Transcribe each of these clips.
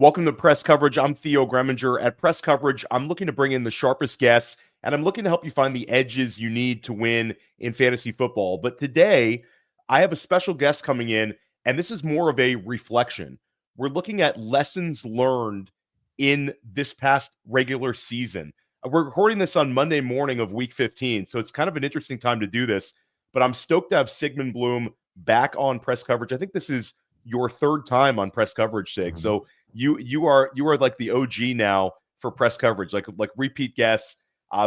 Welcome to Press Coverage. I'm Theo Gremminger. At Press Coverage, I'm looking to bring in the sharpest guests, and I'm looking to help you find the edges you need to win in fantasy football. But today, I have a special guest coming in, and this is more of a reflection. We're looking at lessons learned in this past regular season. We're recording this on Monday morning of Week 15, so it's kind of an interesting time to do this. But I'm stoked to have Sigmund Bloom back on Press Coverage. I think this is your third time on Press Coverage, Sig. So you are like the OG now for Press Coverage, like repeat guests.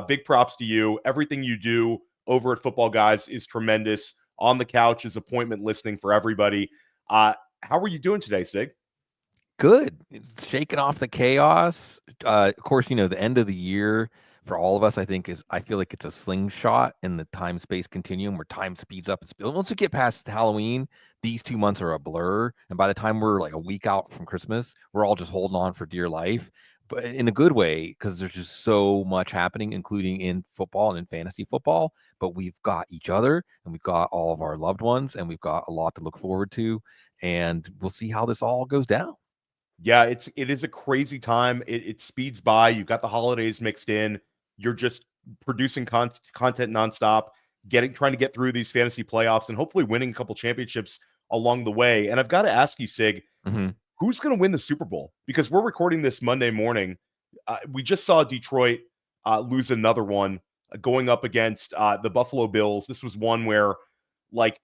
Big props to you. Everything you do over at Football Guys is tremendous. On the couch is appointment listening for everybody. How are you doing today, Sig? Good. Shaking off the chaos. Of course, the end of the year for all of us, I feel like it's a slingshot in the time-space continuum where time speeds up. Once we get past Halloween, these 2 months are a blur. And by the time we're like a week out from Christmas, we're all just holding on for dear life, but in a good way, because there's just so much happening, including in football and in fantasy football. But we've got each other and we've got all of our loved ones and we've got a lot to look forward to. And we'll see how this all goes down. Yeah, it is a crazy time. It speeds by. You've got the holidays mixed in. You're just producing content nonstop, trying to get through these fantasy playoffs and hopefully winning a couple championships along the way. And I've got to ask you, Sig, who's going to win the Super Bowl? Because we're recording this Monday morning. We just saw Detroit lose another one going up against the Buffalo Bills. This was one where, like,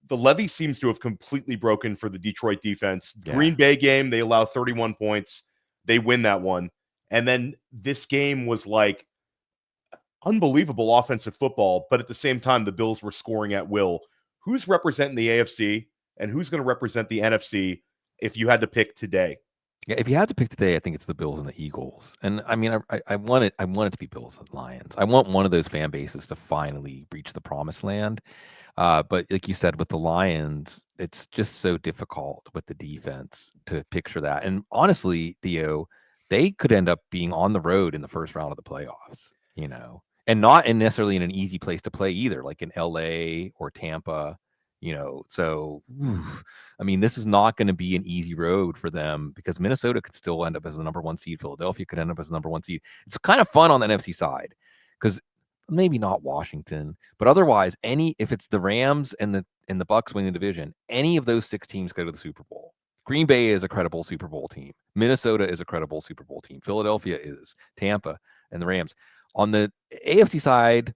the levee seems to have completely broken for the Detroit defense. Yeah. Green Bay game, they allow 31 points. They win that one. And then this game was like unbelievable offensive football, but at the same time, the Bills were scoring at will. Who's representing the AFC and who's going to represent the NFC if you had to pick today? Yeah, if you had to pick today, I think it's the Bills and the Eagles. And I mean, I want it to be Bills and Lions. I want one of those fan bases to finally reach the promised land. But like you said, with the Lions, it's just so difficult with the defense to picture that. And honestly, Theo, they could end up being on the road in the first round of the playoffs, and not necessarily in an easy place to play either, like in LA or Tampa, So, I mean, this is not going to be an easy road for them because Minnesota could still end up as the number one seed. Philadelphia could end up as the number one seed. It's kind of fun on the NFC side because maybe not Washington, but otherwise, if it's the Rams and the Bucks winning the division, any of those 6 teams go to the Super Bowl. Green Bay is a credible Super Bowl team. Minnesota is a credible Super Bowl team. Philadelphia is. Tampa and the Rams. On the AFC side,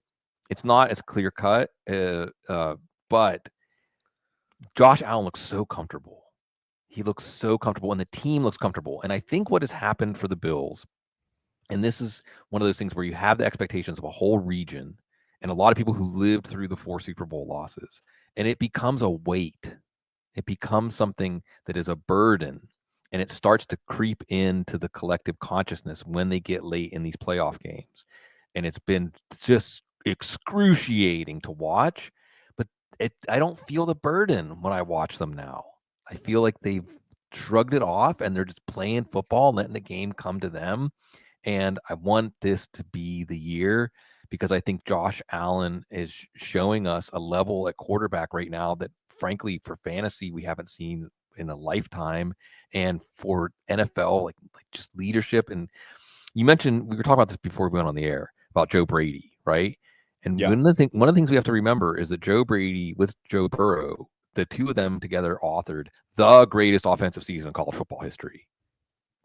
it's not as clear cut, but Josh Allen looks so comfortable. He looks so comfortable, and the team looks comfortable. And I think what has happened for the Bills, and this is one of those things where you have the expectations of a whole region and a lot of people who lived through the 4 Super Bowl losses, and it becomes a weight. It becomes something that is a burden, and it starts to creep into the collective consciousness when they get late in these playoff games. And it's been just excruciating to watch, but I don't feel the burden when I watch them now. I feel like they've shrugged it off and they're just playing football, letting the game come to them. And I want this to be the year because I think Josh Allen is showing us a level at quarterback right now that, frankly, for fantasy, we haven't seen in a lifetime. And for NFL, like just leadership. And you mentioned, we were talking about this before we went on the air, about Joe Brady, right? And one of the things we have to remember is that Joe Brady with Joe Burrow, the two of them together authored the greatest offensive season in college football history,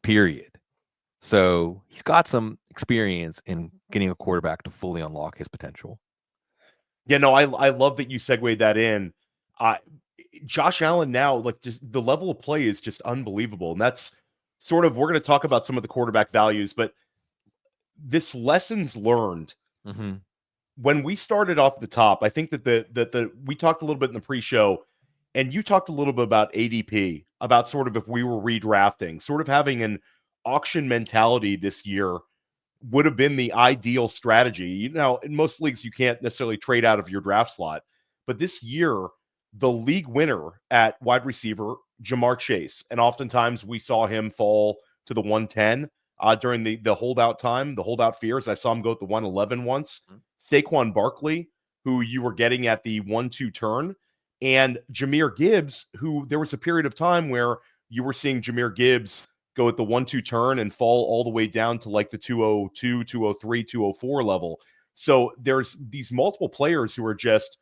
period. So he's got some experience in getting a quarterback to fully unlock his potential. Yeah, no, I love that you segued that in. Josh Allen now, like, just the level of play is just unbelievable. And that's sort of, we're going to talk about some of the quarterback values, but this lessons learned. When we started off the top, I think that we talked a little bit in the pre-show, and you talked a little bit about ADP, about sort of if we were redrafting, sort of having an auction mentality this year would have been the ideal strategy. In most leagues, you can't necessarily trade out of your draft slot, but this year, the league winner at wide receiver, Jamar Chase, and oftentimes we saw him fall to the 110 during the holdout time, the holdout fears. I saw him go at the 111 once. Saquon Barkley, who you were getting at the 1-2 turn, and Jahmyr Gibbs, who there was a period of time where you were seeing Jahmyr Gibbs go at the 1-2 turn and fall all the way down to like the 202, 203, 204 level. So there's these multiple players who are just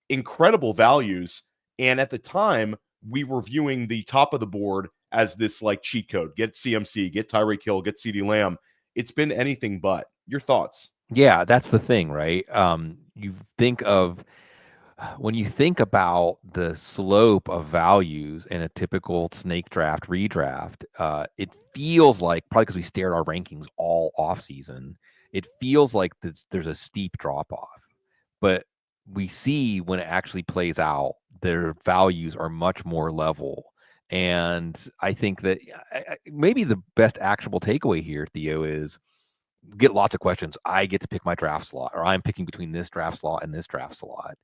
incredible values. And at the time, we were viewing the top of the board as this like cheat code. Get CMC, get Tyreek Hill, get CeeDee Lamb. It's been anything but. Your thoughts? Yeah, that's the thing, right? You think of when you think about the slope of values in a typical snake draft redraft, it feels like, probably because we stared our rankings all off season, it feels like there's a steep drop off. But we see when it actually plays out, their values are much more level. And I think that maybe the best actionable takeaway here, Theo, is get lots of questions. I get to pick my draft slot, or I'm picking between this draft slot and this draft slot.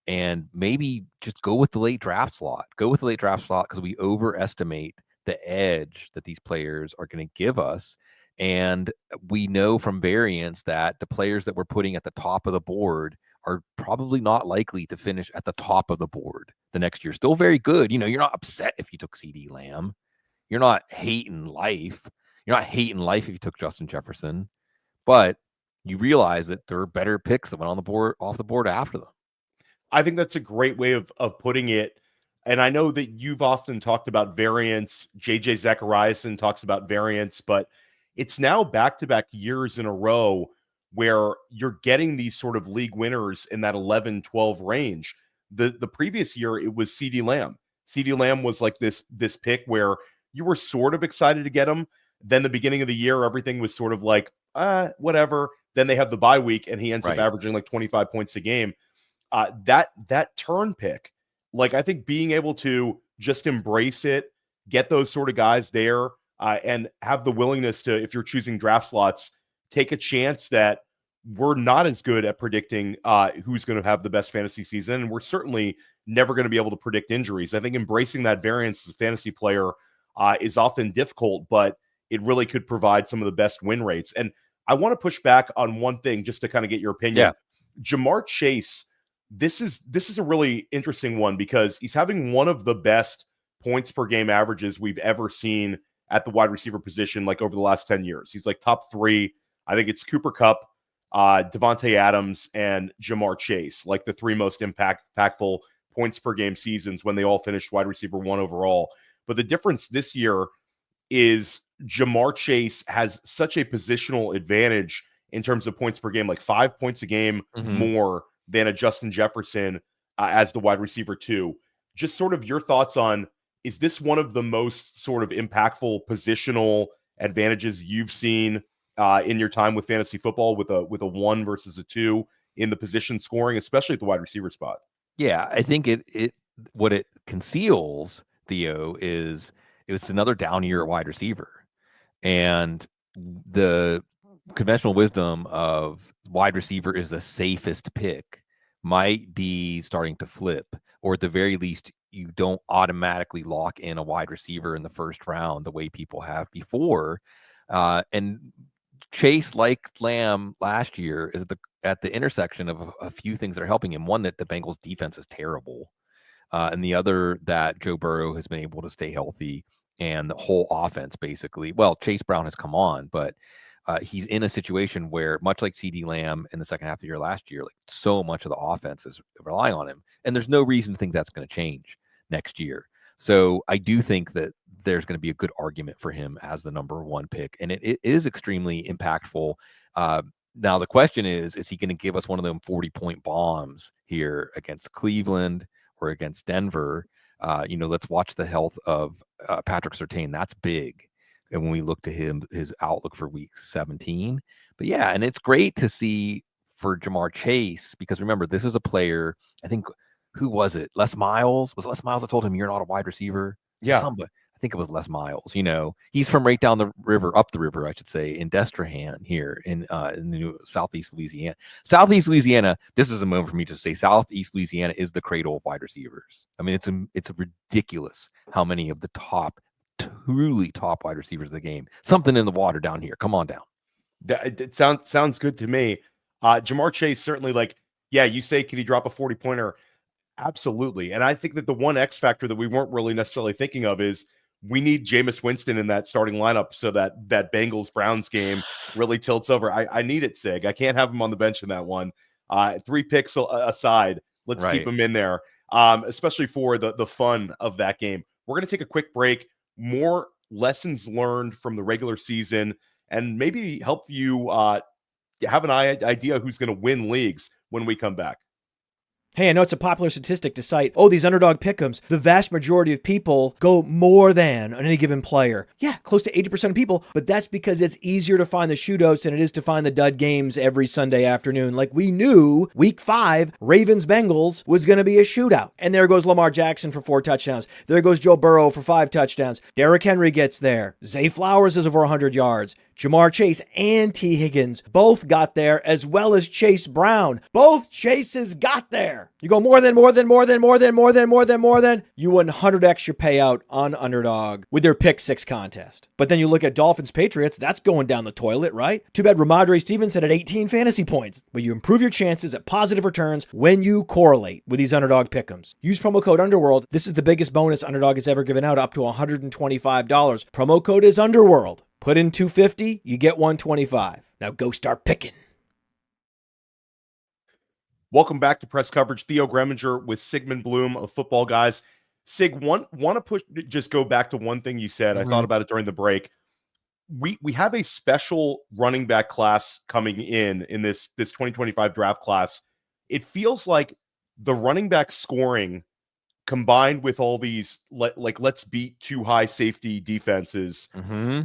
And maybe just go with the late draft slot. Go with the late draft slot because we overestimate the edge that these players are going to give us. And we know from variance that the players that we're putting at the top of the board are probably not likely to finish at the top of the board the next year. Still very good. You're not upset if you took CeeDee Lamb. You're not hating life. You're not hating life if you took Justin Jefferson. But you realize that there are better picks that went on the board, off the board after them. I think that's a great way of putting it. And I know that you've often talked about variance. JJ Zachariason talks about variance, but it's now back-to-back years in a row where you're getting these sort of league winners in that 11-12 range. The previous year, it was CeeDee Lamb. CeeDee Lamb was like this pick where you were sort of excited to get him. Then the beginning of the year, everything was sort of like, whatever. Then they have the bye week, and he ends up averaging like 25 points a game. That turn pick, like I think being able to just embrace it, get those sort of guys there, and have the willingness to, if you're choosing draft slots, take a chance that we're not as good at predicting who's going to have the best fantasy season, and we're certainly never going to be able to predict injuries. I think embracing that variance as a fantasy player is often difficult, but it really could provide some of the best win rates. And I want to push back on one thing just to kind of get your opinion. Yeah. Jamar Chase, this is a really interesting one because he's having one of the best points per game averages we've ever seen at the wide receiver position, like over the last 10 years. He's like top 3. I think it's Cooper Kupp, Devontae Adams, and Jamar Chase, like the 3 most impactful points per game seasons when they all finished wide receiver 1 overall. But the difference this year is Jamar Chase has such a positional advantage in terms of points per game, like 5 points a game more than a Justin Jefferson as the wide receiver 2. Just sort of your thoughts on, is this one of the most sort of impactful positional advantages you've seen in your time with fantasy football with a 1 versus a 2 in the position scoring, especially at the wide receiver spot? Yeah, I think it what it conceals, Theo, is it's another down year at wide receiver. And the conventional wisdom of wide receiver is the safest pick might be starting to flip, or at the very least, you don't automatically lock in a wide receiver in the first round the way people have before. And Chase, like Lamb last year, is at the intersection of a few things that are helping him. One, that the Bengals defense is terrible. And the other, that Joe Burrow has been able to stay healthy, and the whole offense basically. Well, Chase Brown has come on, but he's in a situation where, much like CeeDee Lamb in the second half of the year last year, like so much of the offense is relying on him, and there's no reason to think that's going to change next year. So I do think that there's going to be a good argument for him as the number 1 pick, and it is extremely impactful. Now the question is he going to give us one of them 40-point bombs here against Cleveland or against Denver? Let's watch the health of Patrick Surtain. That's big. And when we look to his outlook for week 17, but yeah, and it's great to see for Jamar Chase, because remember, this is a player, I think, who was it? Les Miles? Was it Les Miles that told him you're not a wide receiver? Yeah. Somebody. I think it was Les Miles. He's from right down the river, up the river, I should say, in Destrehan here in the Southeast Louisiana. Southeast Louisiana, this is a moment for me to say Southeast Louisiana is the cradle of wide receivers. I mean, it's ridiculous how many of the truly top wide receivers of the game. Something in the water down here. Come on down. It sounds good to me. Jamar Chase, certainly, like, yeah, you say, can he drop a 40-pointer? Absolutely. And I think that the one X factor that we weren't really necessarily thinking of is we need Jameis Winston in that starting lineup so that Bengals-Browns game really tilts over. I need it, Sig. I can't have him on the bench in that one. 3 picks aside, let's keep him in there, especially for the fun of that game. We're going to take a quick break. More lessons learned from the regular season and maybe help you have an idea who's going to win leagues when we come back. Hey, I know it's a popular statistic to cite, these underdog pick'ems, the vast majority of people go more than on any given player. Yeah, close to 80% of people, but that's because it's easier to find the shootouts than it is to find the dud games every Sunday afternoon. Like we knew week 5, Ravens-Bengals was going to be a shootout. And there goes Lamar Jackson for 4 touchdowns. There goes Joe Burrow for 5 touchdowns. Derrick Henry gets there. Zay Flowers is over 100 yards. Jamar Chase and T. Higgins both got there, as well as Chase Brown. Both Chases got there. You go more than. You 100x your payout on underdog with their pick 6 contest. But then you look at Dolphins Patriots, that's going down the toilet, right? Too bad Ramondre Stevenson at 18 fantasy points. But you improve your chances at positive returns when you correlate with these underdog pick'ems. Use promo code Underworld. This is the biggest bonus Underdog has ever given out, up to $125. Promo code is Underworld. Put in $250, you get $125. Now go start picking. Welcome back to Press Coverage. Theo Gremminger with Sigmund Bloom of Football Guys. Sig, want to just go back to one thing you said. I thought about it during the break. We have a special running back class coming in this 2025 draft class. It feels like the running back scoring combined with all these let's beat 2 high safety defenses,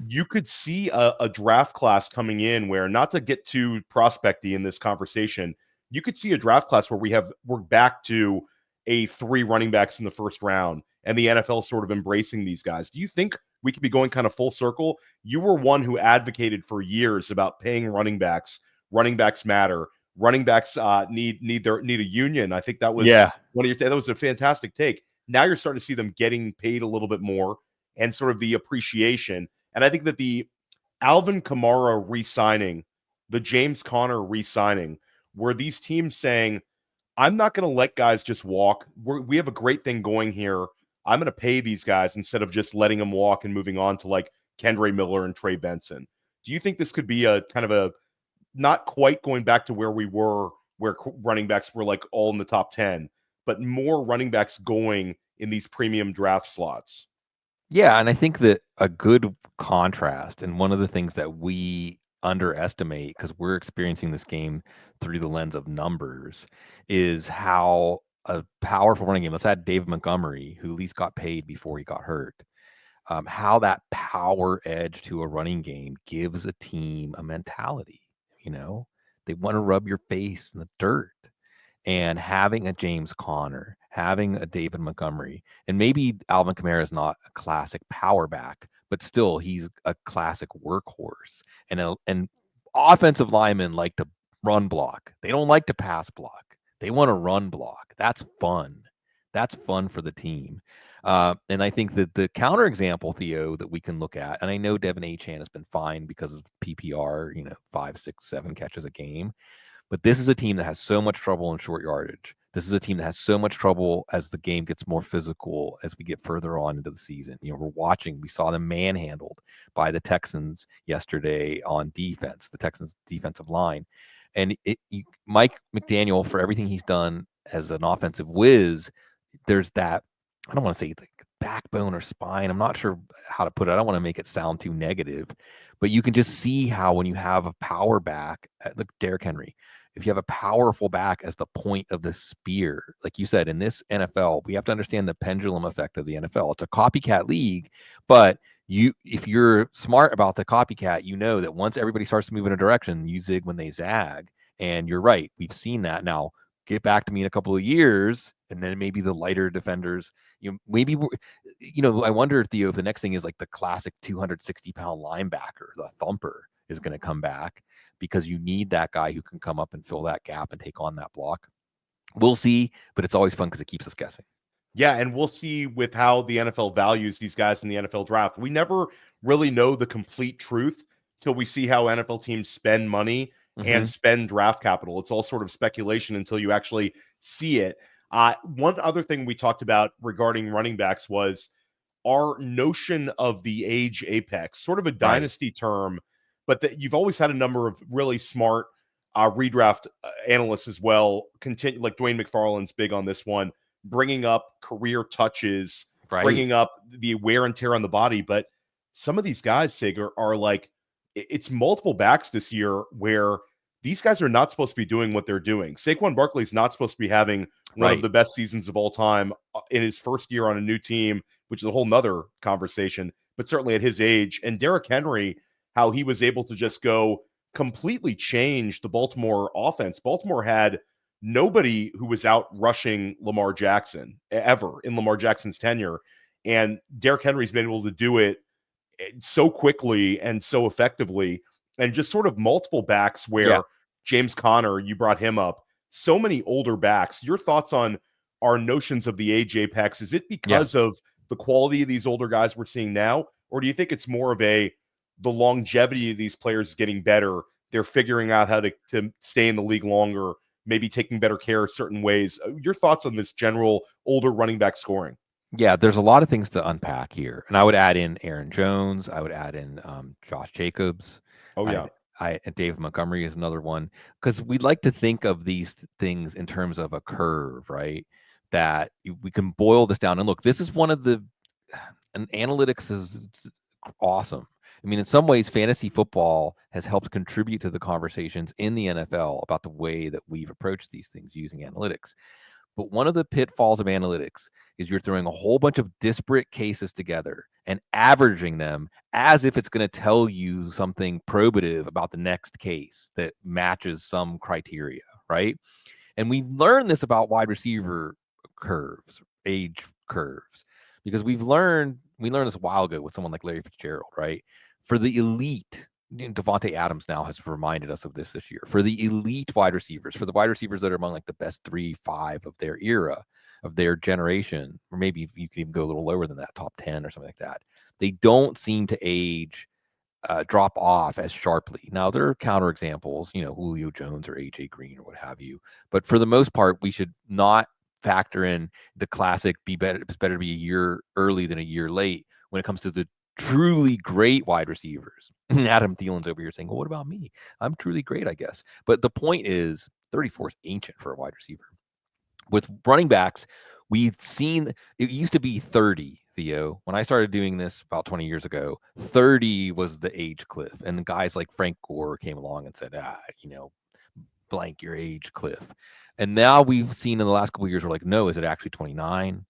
you could see a draft class coming in where, not to get too prospecty in this conversation, you could see a draft class where we're back to a 3 running backs in the first round, and the NFL sort of embracing these guys. Do you think we could be going kind of full circle? You were one who advocated for years about paying running backs. Running backs matter. Running backs need a union. I think that was that was a fantastic take. Now you're starting to see them getting paid a little bit more and sort of the appreciation. And I think that the Alvin Kamara re-signing, the James Conner re-signing, were these teams saying, I'm not going to let guys just walk. We have a great thing going here. I'm going to pay these guys instead of just letting them walk and moving on to like Kendre Miller and Trey Benson. Do you think this could be a kind of a, not quite going back to where we were, where running backs were like all in the top 10, but more running backs going in these premium draft slots? Yeah, and I think that a good contrast, and one of the things that we underestimate because we're experiencing this game through the lens of numbers, is how a powerful running game, let's add David Montgomery, who at least got paid before he got hurt, how that power edge to a running game gives a team a mentality. They want to rub your face in the dirt. And having a James Conner, having a David Montgomery, and maybe Alvin Kamara is not a classic power back, but still he's a classic workhorse. And offensive linemen like to run block. They don't like to pass block. They want to run block. That's fun. That's fun for the team. And I think that the counter example, Theo, that we can look at, and I know Devin Achane has been fine because of PPR, 5, 6, 7 catches a game. But this is a team that has so much trouble in short yardage. This is a team that has so much trouble as the game gets more physical as we get further on into the season. We saw them manhandled by the Texans yesterday on defense, the Texans defensive line. And Mike McDaniel, for everything he's done as an offensive whiz, there's that, I don't want to say like backbone or spine. I'm not sure how to put it. I don't want to make it sound too negative, but you can just see how when you have a power back, look, Derrick Henry, if you have a powerful back as the point of the spear, like you said, in this NFL, we have to understand the pendulum effect of the NFL. It's a copycat league, but if you're smart about the copycat, you know that once everybody starts to move in a direction, you zig when they zag. And you're right. We've seen that. Now, get back to me in a couple of years, and then maybe the lighter defenders, I wonder, Theo, if the next thing is like the classic 260-pound linebacker, the thumper, is going to come back, because you need that guy who can come up and fill that gap and take on that block. We'll see, but it's always fun because it keeps us guessing. Yeah, and we'll see with how the NFL values these guys in the NFL draft. We never really know the complete truth till we see how NFL teams spend money and spend draft capital. It's all sort of speculation until you actually see it. One other thing we talked about regarding running backs was our notion of the age apex, sort of a Right. dynasty term, but that you've always had a number of really smart redraft analysts as well. Continue, like Dwayne McFarland's big on this one, bringing up career touches, Right. bringing up the wear and tear on the body. But some of these guys, Sig, are like, it's multiple backs this year where these guys are not supposed to be doing what they're doing. Saquon Barkley's not supposed to be having one of Right. the best seasons of all time in his first year on a new team, which is a whole nother conversation, but certainly at his age. And Derrick Henry, how he was able to just go completely change the Baltimore offense. Baltimore had nobody who was out rushing Lamar Jackson ever in Lamar Jackson's tenure. And Derrick Henry's been able to do it so quickly and so effectively, and just sort of multiple backs where James Conner, you brought him up, so many older backs. Your thoughts on our notions of the age apex? Is it because of the quality of these older guys we're seeing now, or do you think it's more of the longevity of these players getting better? They're figuring out how to stay in the league longer, maybe taking better care of certain ways. Your thoughts on this general older running back scoring? Yeah, there's a lot of things to unpack here, and I would add in Aaron Jones. I would add in Josh Jacobs. Oh yeah, and Dave Montgomery is another one, because we'd like to think of these things in terms of a curve, right? That we can boil this down and look. This is one of the, and analytics is awesome. I mean, in some ways, fantasy football has helped contribute to the conversations in the NFL about the way that we've approached these things using analytics. But one of the pitfalls of analytics is you're throwing a whole bunch of disparate cases together and averaging them as if it's going to tell you something probative about the next case that matches some criteria, right? And we learned this about wide receiver curves, age curves, because we learned this a while ago with someone like Larry Fitzgerald, right? For the elite, Devontae Adams now has reminded us of this year. For the elite wide receivers, for the wide receivers that are among like the best 3-5 of their era, of their generation, or maybe you can even go a little lower than that, top 10 or something like that, they don't seem to age, drop off as sharply. Now, there are counterexamples, Julio Jones or AJ Green or what have you. But for the most part, we should not factor in the classic it's better to be a year early than a year late when it comes to the truly great wide receivers. Adam Thielen's over here saying, well, what about me? I'm truly great, I guess. But the point is 34 is ancient for a wide receiver. With running backs, we've seen it used to be 30, Theo. When I started doing this about 20 years ago, 30 was the age cliff. And guys like Frank Gore came along and said, blank your age cliff. And now we've seen in the last couple of years, we're like, no, is it actually 29?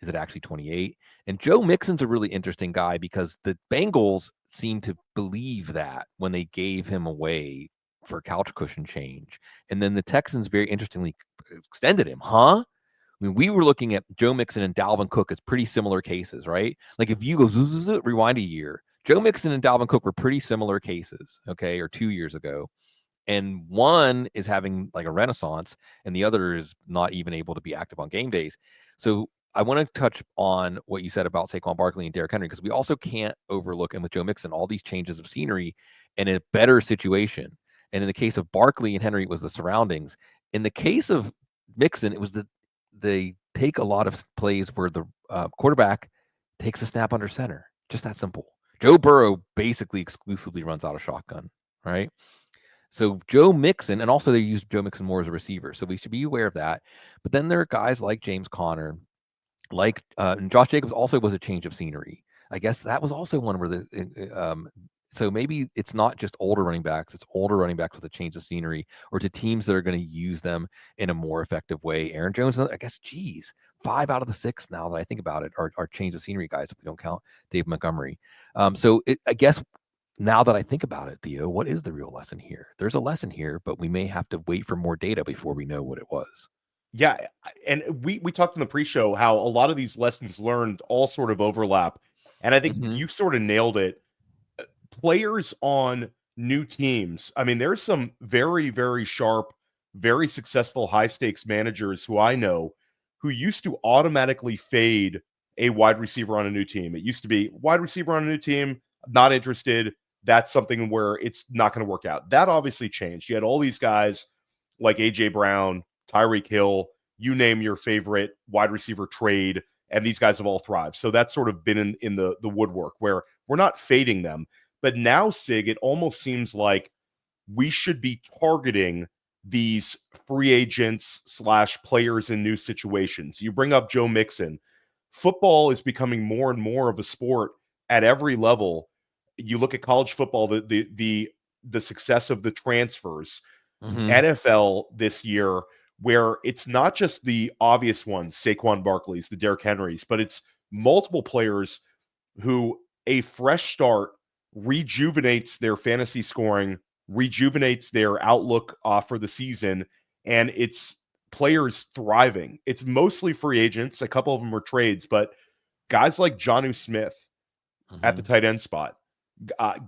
Is it actually 28? And Joe Mixon's a really interesting guy because the Bengals seem to believe that when they gave him away for couch cushion change. And then the Texans very interestingly extended him, I mean, we were looking at Joe Mixon and Dalvin Cook as pretty similar cases, right? Like if you go rewind a year, Joe Mixon and Dalvin Cook were pretty similar cases, okay, or 2 years ago. And one is having like a renaissance and the other is not even able to be active on game days. So I want to touch on what you said about Saquon Barkley and Derrick Henry, because we also can't overlook, and with Joe Mixon, all these changes of scenery and a better situation. And in the case of Barkley and Henry, it was the surroundings. In the case of Mixon, it was they take a lot of plays where the quarterback takes a snap under center. Just that simple. Joe Burrow basically exclusively runs out of shotgun, right? So Joe Mixon, and also they use Joe Mixon more as a receiver. So we should be aware of that. But then there are guys like James Conner, like and Josh Jacobs also was a change of scenery. I guess that was also one where so maybe it's not just older running backs, it's older running backs with a change of scenery, or to teams that are going to use them in a more effective way. Aaron Jones, I guess, 5 out of the 6 now that I think about it are change of scenery guys if we don't count Dave Montgomery. I guess now that I think about it, Theo, what is the real lesson here? There's a lesson here, but we may have to wait for more data before we know what it was. Yeah, and we talked in the pre-show how a lot of these lessons learned all sort of overlap, and I think you sort of nailed it. Players on new teams. I mean, there's some very, very sharp, very successful high-stakes managers who I know who used to automatically fade a wide receiver on a new team. It used to be wide receiver on a new team, not interested. That's something where it's not going to work out. That obviously changed. You had all these guys like A.J. Brown, Tyreek Hill, you name your favorite wide receiver trade, and these guys have all thrived. So that's sort of been in the woodwork where we're not fading them. But now, Sig, it almost seems like we should be targeting these free agents / players in new situations. You bring up Joe Mixon. Football is becoming more and more of a sport at every level. You look at college football, the success of the transfers, NFL this year, where it's not just the obvious ones, Saquon Barkley's, the Derrick Henrys, but it's multiple players who a fresh start rejuvenates their fantasy scoring, rejuvenates their outlook for the season, and it's players thriving. It's mostly free agents. A couple of them are trades, but guys like Jonnu Smith at the tight end spot,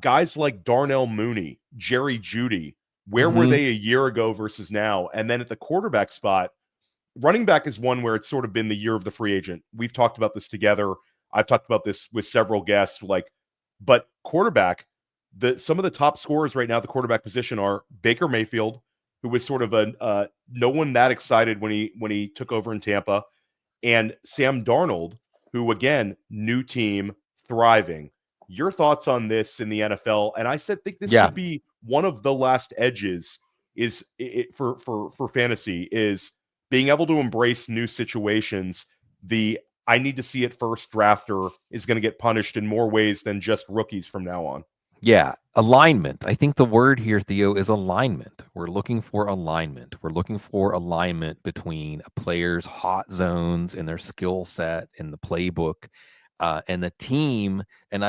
guys like Darnell Mooney, Jerry Jeudy, where were they a year ago versus now? And then at the quarterback spot, running back is one where it's sort of been the year of the free agent. We've talked about this together. I've talked about this with several guests, but quarterback, some of the top scorers right now at the quarterback position are Baker Mayfield, who was sort of no one that excited when he took over in Tampa, and Sam Darnold, who again, new team, thriving. Your thoughts on this in the NFL? And I think this could be one of the last edges for fantasy is being able to embrace new situations. I need to see it first drafter is going to get punished in more ways than just rookies from now on. Yeah, alignment. I think the word here, Theo, is alignment. We're looking for alignment. We're looking for alignment between a player's hot zones and their skill set in the playbook and the team. And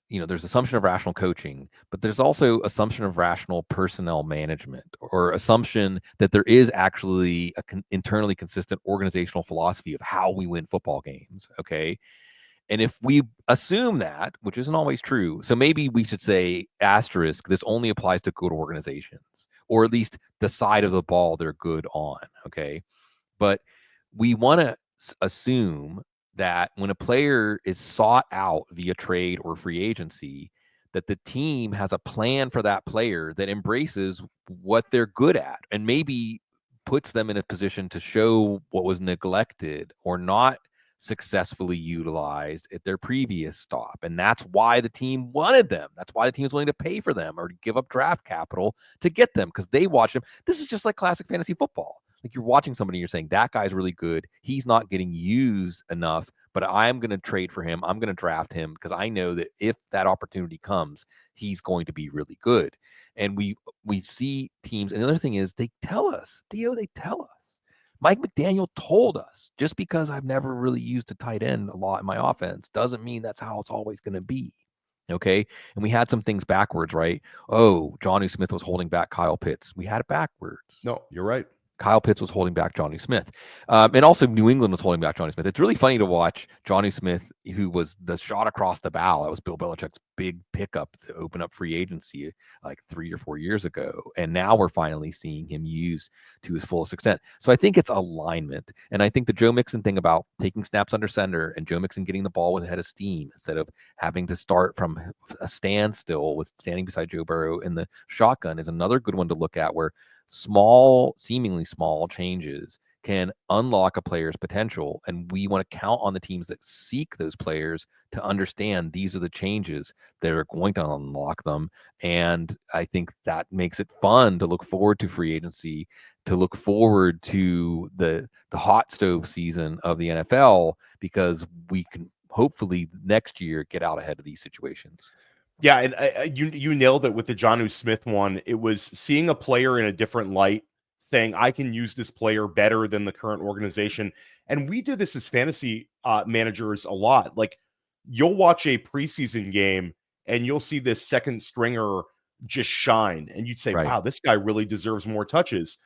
there's assumption of rational coaching, but there's also assumption of rational personnel management, or assumption that there is actually a internally consistent organizational philosophy of how we win football games. Okay. And if we assume that, which isn't always true, so maybe we should say asterisk, this only applies to good organizations, or at least the side of the ball they're good on. Okay. But we want to assume that when a player is sought out via trade or free agency, that the team has a plan for that player that embraces what they're good at and maybe puts them in a position to show what was neglected or not successfully utilized at their previous stop. And that's why the team wanted them. That's why the team is willing to pay for them or to give up draft capital to get them, because they watch them. This is just like classic fantasy football. Like, you're watching somebody and you're saying, that guy's really good. He's not getting used enough, but I'm going to trade for him. I'm going to draft him because I know that if that opportunity comes, he's going to be really good. And we see teams. And the other thing is, they tell us, Theo, they tell us. Mike McDaniel told us, just because I've never really used a tight end a lot in my offense doesn't mean that's how it's always going to be. Okay. And we had some things backwards, right? Oh, Jonnu Smith was holding back Kyle Pitts. We had it backwards. No, you're right. Kyle Pitts was holding back Jonnu Smith. And also New England was holding back Jonnu Smith. It's really funny to watch Jonnu Smith, who was the shot across the bow. That was Bill Belichick's big pickup to open up free agency like 3 or 4 years ago. And now we're finally seeing him used to his fullest extent. So I think it's alignment. And I think the Joe Mixon thing about taking snaps under center and Joe Mixon getting the ball with a head of steam instead of having to start from a standstill with standing beside Joe Burrow in the shotgun is another good one to look at, where seemingly small changes can unlock a player's potential. And we want to count on the teams that seek those players to understand these are the changes that are going to unlock them. And I think that makes it fun to look forward to free agency, to look forward to the hot stove season of the NFL, because we can hopefully next year get out ahead of these situations. Yeah, and you nailed it with the Jonnu Smith one. It was seeing a player in a different light, saying, I can use this player better than the current organization. And we do this as fantasy managers a lot. Like, you'll watch a preseason game and you'll see this second stringer just shine. And you'd say, wow, this guy really deserves more touches.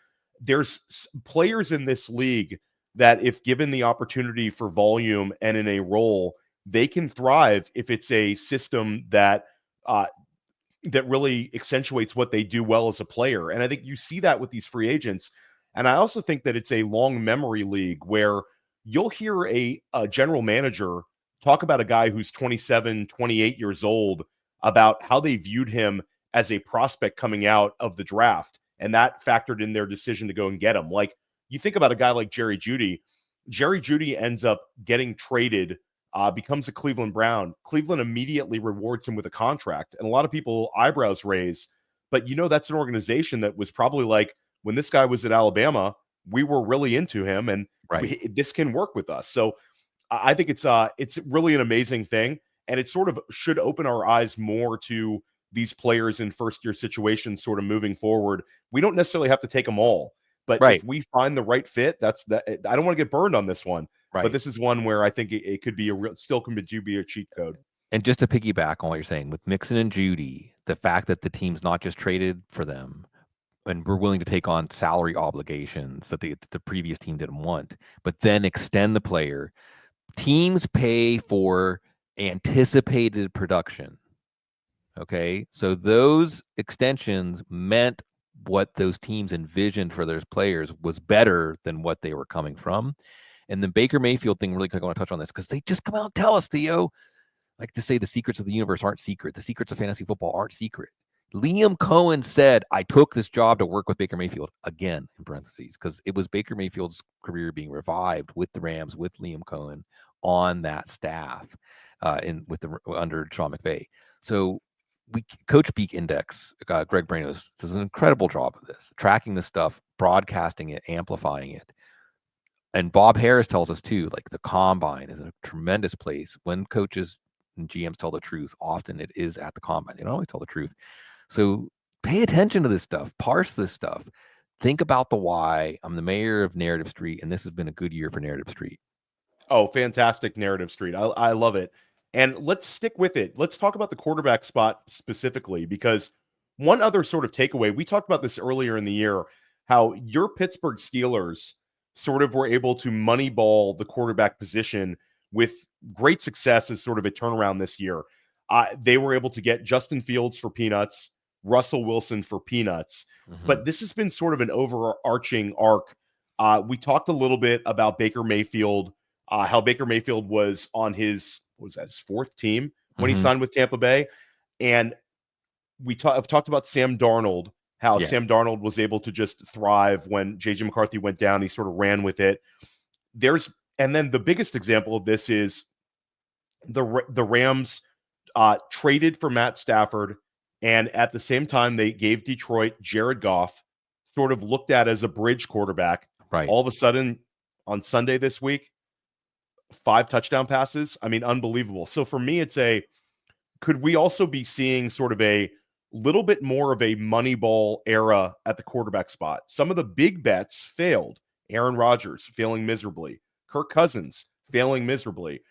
There's players in this league that, if given the opportunity for volume and in a role, they can thrive if it's a system that really accentuates what they do well as a player. And I think you see that with these free agents. And I also think that it's a long memory league where you'll hear a general manager talk about a guy who's 27, 28 years old, about how they viewed him as a prospect coming out of the draft. And that factored in their decision to go and get him. Like, you think about a guy like Jerry Jeudy. Jerry Jeudy ends up getting traded, becomes a Cleveland Brown. Cleveland immediately rewards him with a contract, and a lot of people eyebrows raise. But that's an organization that was probably like, when this guy was at Alabama, we were really into him, and this can work with us. So I think it's really an amazing thing, and it sort of should open our eyes more to these players in first-year situations sort of moving forward. We don't necessarily have to take them all, but if we find the right fit, I don't want to get burned on this one, but this is one where I think it could be still can be a cheat code. And just to piggyback on what you're saying with Mixon and Jeudy, the fact that the team's not just traded for them, and we're willing to take on salary obligations that the previous team didn't want, but then extend the player. Teams pay for anticipated production. Okay, so those extensions meant what those teams envisioned for those players was better than what they were coming from. And the Baker Mayfield thing, really quick, I want to touch on this because they just come out and tell us, Theo, like to say the secrets of the universe aren't secret. The secrets of fantasy football aren't secret. Liam Cohen said, I took this job to work with Baker Mayfield, again, in parentheses, because it was Baker Mayfield's career being revived with the Rams, with Liam Cohen on that staff under Sean McVay. So Coach Beak Index, Greg Branos, does an incredible job of this, tracking this stuff, broadcasting it, amplifying it. And Bob Harris tells us too, like the combine is a tremendous place. When coaches and GMs tell the truth, often it is at the combine. They don't always tell the truth. So pay attention to this stuff, parse this stuff, think about the why. I'm the mayor of Narrative Street, and this has been a good year for Narrative Street. Oh, fantastic Narrative Street. I love it. And let's stick with it. Let's talk about the quarterback spot specifically, because one other sort of takeaway, we talked about this earlier in the year, how your Pittsburgh Steelers sort of were able to moneyball the quarterback position with great success as sort of a turnaround this year. They were able to get Justin Fields for peanuts, Russell Wilson for peanuts. But this has been sort of an overarching arc. We talked a little bit about Baker Mayfield, how Baker Mayfield was on his fourth team when he signed with Tampa Bay. And I've talked about Sam Darnold, how Sam Darnold was able to just thrive when J.J. McCarthy went down. He sort of ran with it. And then the biggest example of this is the Rams traded for Matt Stafford, and at the same time they gave Detroit Jared Goff, sort of looked at as a bridge quarterback. Right. All of a sudden on Sunday this week, 5 touchdown passes. I mean, unbelievable. So for me, could we also be seeing sort of a little bit more of a Moneyball era at the quarterback spot? Some of the big bets failed. Aaron Rodgers failing miserably. Kirk Cousins failing miserably.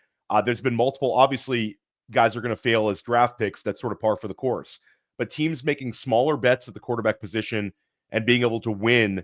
There's been multiple, obviously, guys are going to fail as draft picks. That's sort of par for the course. But teams making smaller bets at the quarterback position and being able to win,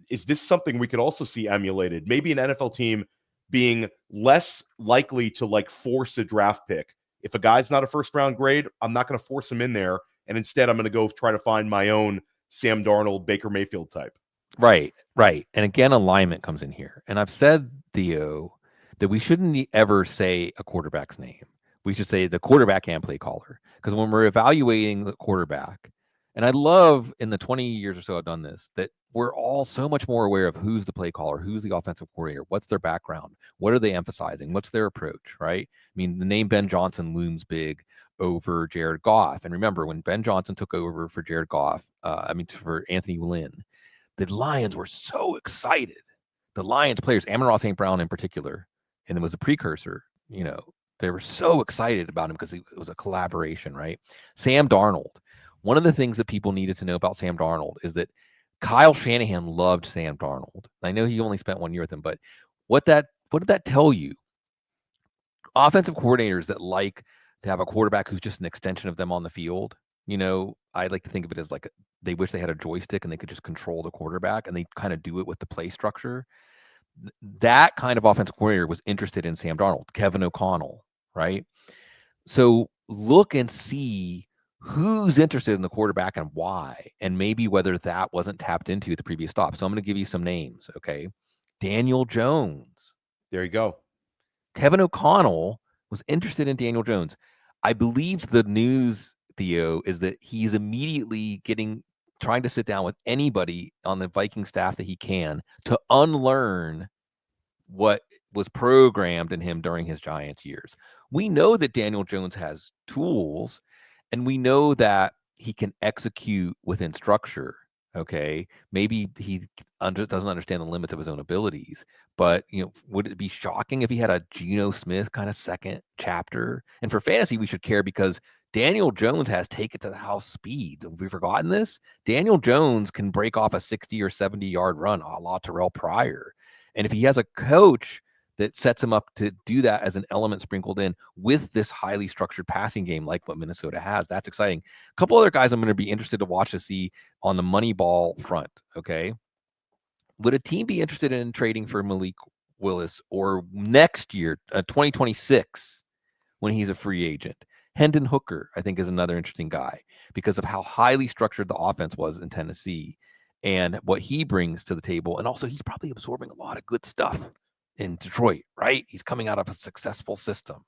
is this something we could also see emulated? Maybe an NFL team being less likely to force a draft pick. If a guy's not a first round grade, I'm not going to force him in there. And instead, I'm going to go try to find my own Sam Darnold, Baker Mayfield type. Right. And again, alignment comes in here. And I've said, Theo, that we shouldn't ever say a quarterback's name. We should say the quarterback and play caller. Because when we're evaluating the quarterback, and I love in the 20 years or so I've done this, that we're all so much more aware of who's the play caller, who's the offensive coordinator, what's their background, what are they emphasizing, what's their approach, right? I mean, the name Ben Johnson looms big over Jared Goff. And remember, when Ben Johnson took over for Jared Goff, for Anthony Lynn, the Lions were so excited. The Lions players, Amon-Ra St. Brown in particular, and it was a precursor, they were so excited about him because it was a collaboration, right? Sam Darnold. One of the things that people needed to know about Sam Darnold is that Kyle Shanahan loved Sam Darnold. I know he only spent 1 year with him, but what did that tell you? Offensive coordinators that like to have a quarterback who's just an extension of them on the field. I like to think of it as they wish they had a joystick and they could just control the quarterback, and they kind of do it with the play structure. That kind of offensive coordinator was interested in Sam Darnold, Kevin O'Connell, right? So look and see who's interested in the quarterback and why, and maybe whether that wasn't tapped into at the previous stop. So I'm going to give you some names, okay? Daniel Jones. There you go. Kevin O'Connell was interested in Daniel Jones. I believe the news, Theo, is that he's immediately trying to sit down with anybody on the Viking staff that he can to unlearn what was programmed in him during his Giants years. We know that Daniel Jones has tools, and we know that he can execute within structure. Okay, maybe he doesn't understand the limits of his own abilities, but would it be shocking if he had a Geno Smith kind of second chapter? And for fantasy, we should care because Daniel Jones has take it to the house speed. Have we forgotten this? Daniel Jones can break off a 60 or 70 yard run a la Terrell Pryor. And if he has a coach that sets him up to do that as an element sprinkled in with this highly structured passing game like what Minnesota has, that's exciting. A couple other guys I'm going to be interested to watch to see on the Moneyball front, okay? Would a team be interested in trading for Malik Willis or next year, 2026, when he's a free agent? Hendon Hooker, I think, is another interesting guy because of how highly structured the offense was in Tennessee and what he brings to the table. And also, he's probably absorbing a lot of good stuff in Detroit, right? He's coming out of a successful system.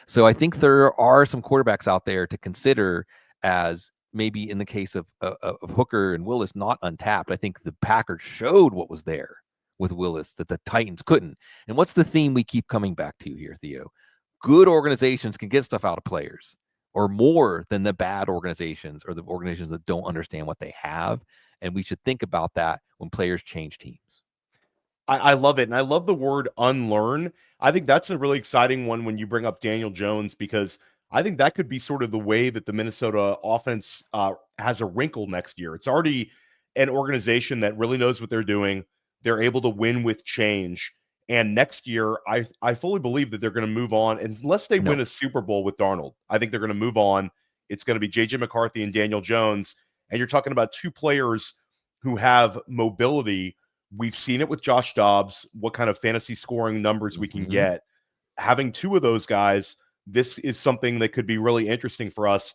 So I think there are some quarterbacks out there to consider as maybe in the case of Hooker and Willis, not untapped. I think the Packers showed what was there with Willis that the Titans couldn't. And what's the theme we keep coming back to here, Theo? Good organizations can get stuff out of players, or more than the bad organizations or the organizations that don't understand what they have. And we should think about that when players change teams. I love it. And I love the word unlearn. I think that's a really exciting one when you bring up Daniel Jones, because I think that could be sort of the way that the Minnesota offense has a wrinkle next year. It's already an organization that really knows what they're doing. They're able to win with change. And next year, I fully believe that they're going to move on, unless they win a Super Bowl with Darnold. I think they're going to move on. It's going to be J.J. McCarthy and Daniel Jones. And you're talking about two players who have mobility. We've seen it with Josh Dobbs, what kind of fantasy scoring numbers we can get. Having two of those guys, this is something that could be really interesting for us.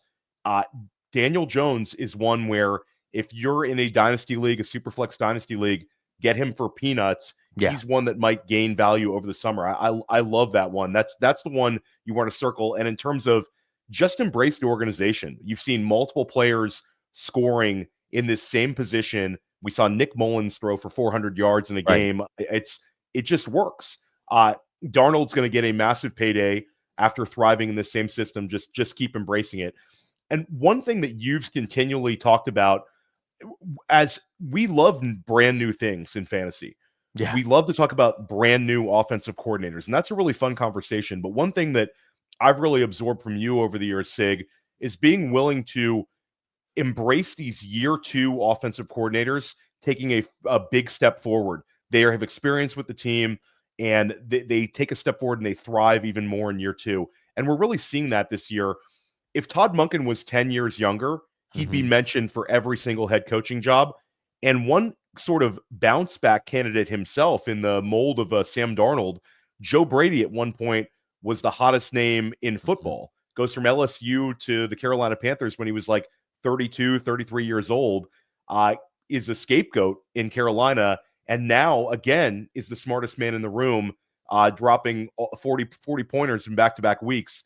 Daniel Jones is one where if you're in a dynasty league, a Superflex dynasty league, get him for peanuts. Yeah. He's one that might gain value over the summer. I love that one. That's the one you want to circle. And in terms of just embrace the organization, you've seen multiple players scoring in this same position. We saw Nick Mullins throw for 400 yards in a game. It just works. Darnold's going to get a massive payday after thriving in the same system. Just keep embracing it. And one thing that you've continually talked about, as we love brand new things in fantasy. Yeah. We love to talk about brand new offensive coordinators, and that's a really fun conversation. But one thing that I've really absorbed from you over the years, Sig, is being willing to embrace these year two offensive coordinators taking a big step forward. They have experience with the team, and they take a step forward and they thrive even more in year two. And we're really seeing that this year. If Todd Monken was 10 years younger, he'd be mentioned for every single head coaching job. And one sort of bounce back candidate himself in the mold of Sam Darnold, Joe Brady at one point was the hottest name in football. Goes from LSU to the Carolina Panthers when he was like 32, 33 years old, is a scapegoat in Carolina. And now, again, is the smartest man in the room, dropping 40 pointers in back-to-back weeks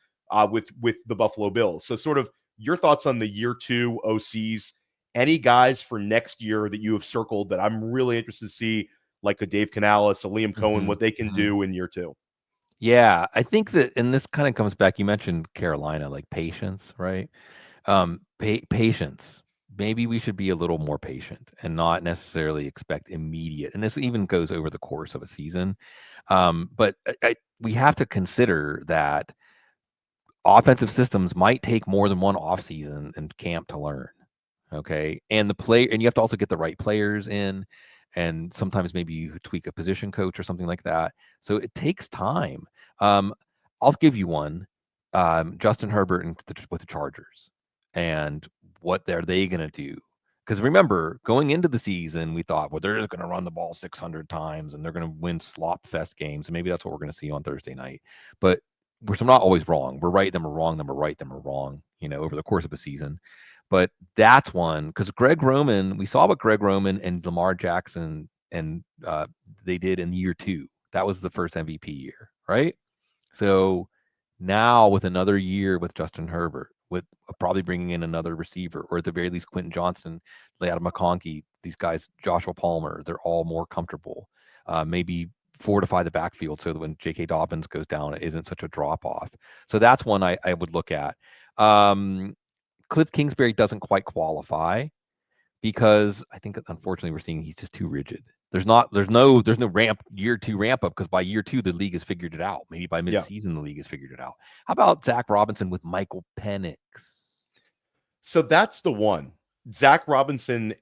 with the Buffalo Bills. So sort of your thoughts on the year two OCs, any guys for next year that you have circled that I'm really interested to see, like a Dave Canales, a Liam Cohen, what they can do in year two? Yeah, I think that, and this kind of comes back, you mentioned Carolina, like patience, right? Patience. Maybe we should be a little more patient and not necessarily expect immediate. And this even goes over the course of a season. But we have to consider that offensive systems might take more than one offseason and camp to learn. Okay. And you have to also get the right players in. And sometimes maybe you tweak a position coach or something like that. So it takes time. I'll give you one. Justin Herbert with the Chargers. And what are they going to do? Because remember, going into the season, we thought, well, they're just going to run the ball 600 times and they're going to win slop fest games. And maybe that's what we're going to see on Thursday night. But we're not always wrong. We're right, then we're wrong, then we're right, then we're wrong, over the course of a season. But that's one, because Greg Roman, we saw what Greg Roman and Lamar Jackson and they did in year two. That was the first MVP year, right? So now with another year with Justin Herbert, with probably bringing in another receiver, or at the very least Quentin Johnson, Ladd McConkey, these guys, Joshua Palmer, they're all more comfortable. Maybe fortify the backfield so that when J.K. Dobbins goes down, it isn't such a drop off. So that's one I would look at. Cliff Kingsbury doesn't quite qualify because I think unfortunately we're seeing he's just too rigid. There's no year 2 ramp up because by year 2 the league has figured it out. Maybe by midseason the league has figured it out. How about Zach Robinson with Michael Penix? So that's the one. Zach Robinson,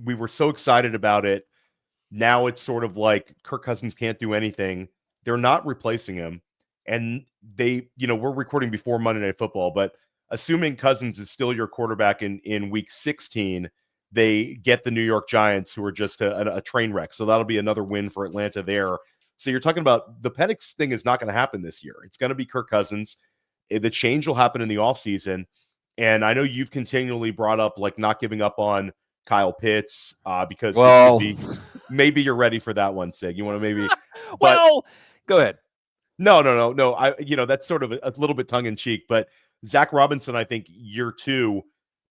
we were so excited about it. Now it's sort of like Kirk Cousins can't do anything. They're not replacing him. And we're recording before Monday Night Football, but assuming Cousins is still your quarterback in week 16, they get the New York Giants, who are just a train wreck. So that'll be another win for Atlanta there. So you're talking about the Penix thing is not going to happen this year. It's going to be Kirk Cousins. The change will happen in the offseason. And I know you've continually brought up like not giving up on Kyle Pitts because maybe you're ready for that one, Sig. You want to maybe Go ahead. No. That's sort of a little bit tongue in cheek, but Zach Robinson, I think year 2,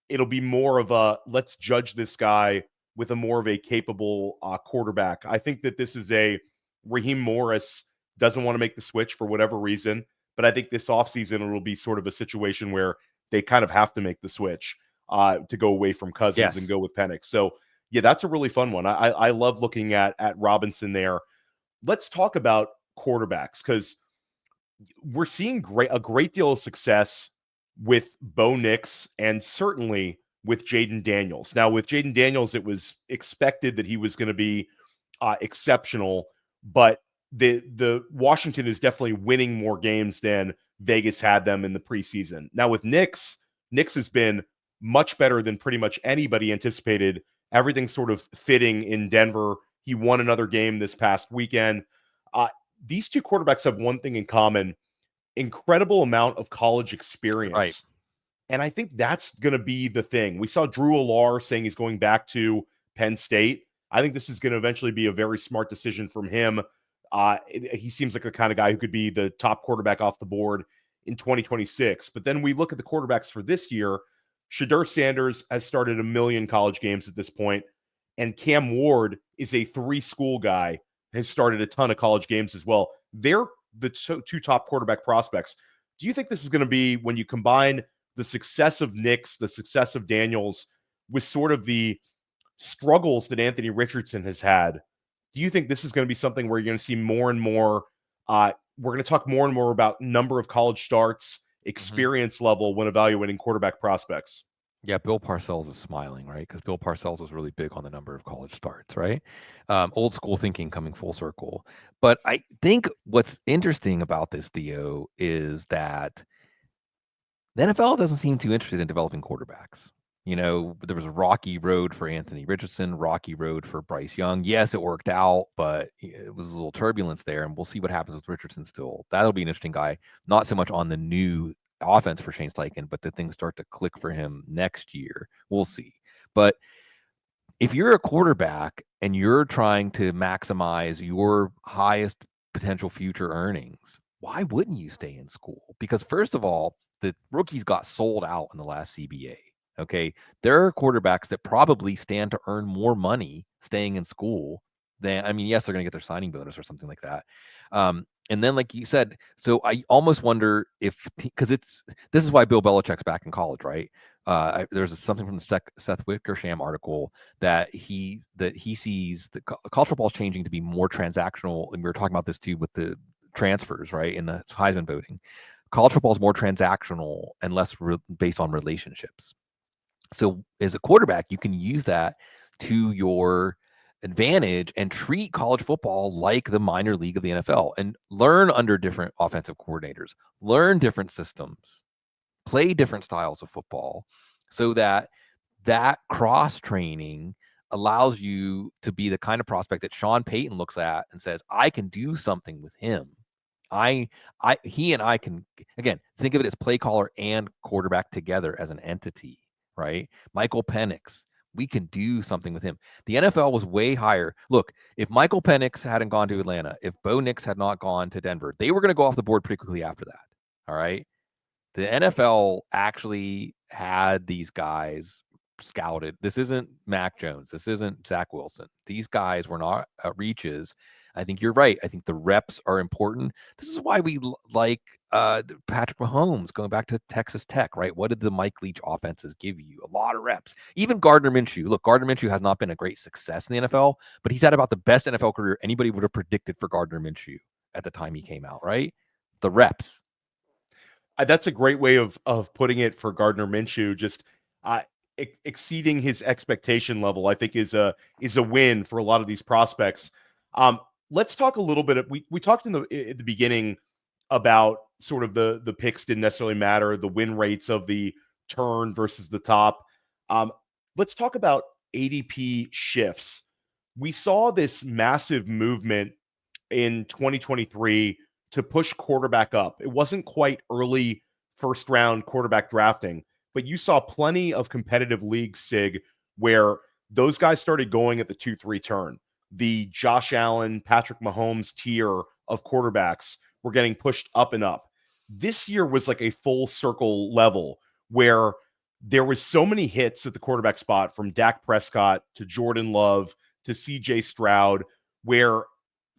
it'll be more of a let's judge this guy with a more of a capable quarterback. I think that this is a Raheem Morris doesn't want to make the switch for whatever reason, but I think this offseason it will be sort of a situation where they kind of have to make the switch to go away from Cousins and go with Penix. So yeah, that's a really fun one. I love looking at Robinson there. Let's talk about quarterbacks because we're seeing a great deal of success with Bo Nix and certainly with Jaden Daniels. Now, with Jaden Daniels, it was expected that he was going to be exceptional, but the Washington is definitely winning more games than Vegas had them in the preseason. Now, with Nix has been much better than pretty much anybody anticipated. Everything sort of fitting in Denver. He won another game this past weekend. These two quarterbacks have one thing in common: incredible amount of college experience. Right. And I think that's going to be the thing. We saw Drew Allar saying he's going back to Penn State. I think this is going to eventually be a very smart decision from him. He seems like the kind of guy who could be the top quarterback off the board in 2026. But then we look at the quarterbacks for this year. Shedeur Sanders has started 1 million college games at this point, and Cam Ward is a 3-school guy, has started a ton of college games as well. They're the two top quarterback prospects. Do you think this is going to be, when you combine the success of Nix, the success of Daniels, with sort of the struggles that Anthony Richardson has had, do you think this is going to be something where you're going to see more and more? We're going to talk more and more about number of college starts, experience level when evaluating quarterback prospects. Yeah, Bill Parcells is smiling, right? Because Bill Parcells was really big on the number of college starts, right? Old school thinking coming full circle. But I think what's interesting about this, Theo, is that the NFL doesn't seem too interested in developing quarterbacks. There was a rocky road for Anthony Richardson, rocky road for Bryce Young. Yes, it worked out, but it was a little turbulence there, and we'll see what happens with Richardson still. That'll be an interesting guy, not so much on the new offense for Shane Steichen, but the things start to click for him next year. We'll see. But if you're a quarterback and you're trying to maximize your highest potential future earnings, why wouldn't you stay in school? Because first of all, the rookies got sold out in the last CBA. Okay. There are quarterbacks that probably stand to earn more money staying in school than, yes, they're going to get their signing bonus or something like that. And then, like you said, so I almost wonder because this is why Bill Belichick's back in college, right? There's something from the Seth Wickersham article that he sees the college football is changing to be more transactional, and we were talking about this too with the transfers, right? In the Heisman voting, college football is more transactional and less based on relationships. So, as a quarterback, you can use that to your advantage and treat college football like the minor league of the NFL and learn under different offensive coordinators, learn different systems, play different styles of football, so that cross training allows you to be the kind of prospect that Sean Payton looks at and says, I can do something with him. He and I can, again, think of it as play caller and quarterback together as an entity, right? Michael Penix, we can do something with him. The NFL was way higher. Look, if Michael Penix hadn't gone to Atlanta, if Bo Nix had not gone to Denver, they were going to go off the board pretty quickly after that. All right. The NFL actually had these guys scouted. This isn't Mac Jones. This isn't Zach Wilson. These guys were not reaches. I think you're right. I think the reps are important. This is why we like Patrick Mahomes going back to Texas Tech, right? What did the Mike Leach offenses give you? A lot of reps. Even Gardner Minshew. Look, Gardner Minshew has not been a great success in the NFL, but he's had about the best NFL career anybody would have predicted for Gardner Minshew at the time he came out, right? The reps. That's a great way of putting it for Gardner Minshew. Just exceeding his expectation level, I think, is a win for a lot of these prospects. Let's talk a little bit. We talked at the beginning about sort of the picks didn't necessarily matter, the win rates of the turn versus the top. Let's talk about ADP shifts. We saw this massive movement in 2023 to push quarterback up. It wasn't quite early first round quarterback drafting, but you saw plenty of competitive leagues, Sig, where those guys started going at the 2-3 turn. The Josh Allen, Patrick Mahomes tier of quarterbacks were getting pushed up and up. This year was like a full circle level where there was so many hits at the quarterback spot, from Dak Prescott to Jordan Love to CJ Stroud, where